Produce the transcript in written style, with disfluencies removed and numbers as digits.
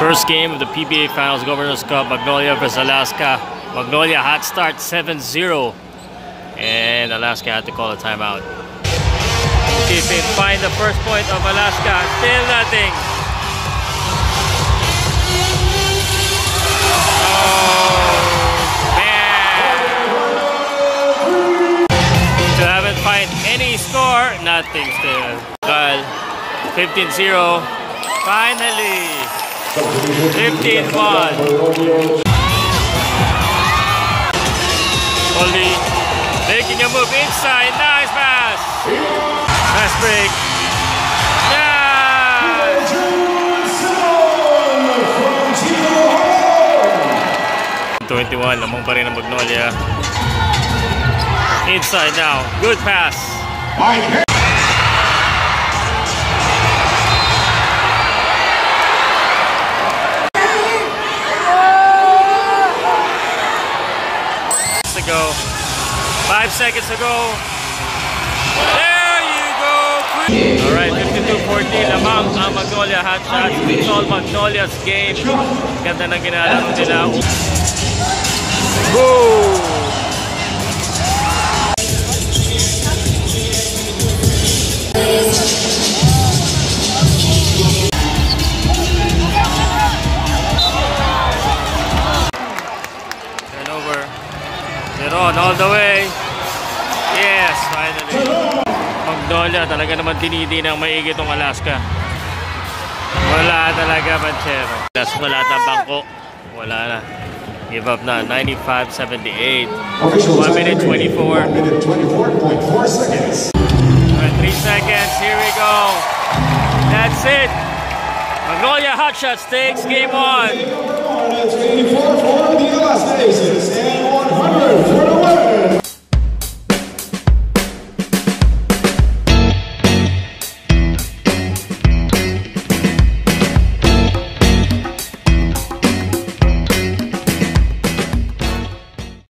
First game of the PBA Finals Governors Cup, Magnolia versus Alaska. Magnolia hot start 7-0, and Alaska had to call a timeout. See if they find the first point of Alaska. Still nothing. Oh man! Still haven't find any score. Nothing still. Well, 15-0. Finally. 15-1. Only making a move inside. Nice pass. Fast break. Nice. 21. Lamang pa rin ang Magnolia. Inside now. Good pass. Go. 5 seconds to go. There you go. Alright, 52-14 lamang ang Magnolia hot shots. It's all Magnolia's game. Ganda ng ginalaro nila. Boom! On all the way. Yes, finally. Magnolia talaga naman dinidi ng maigi itong Alaska. Wala talaga Manchero. Wala na bangko. Wala na. Give up na. 95-78. 1 minute 24. 1:24.4 seconds. 3 seconds. Here we go. That's it. Magnolia Hotshots takes game 1.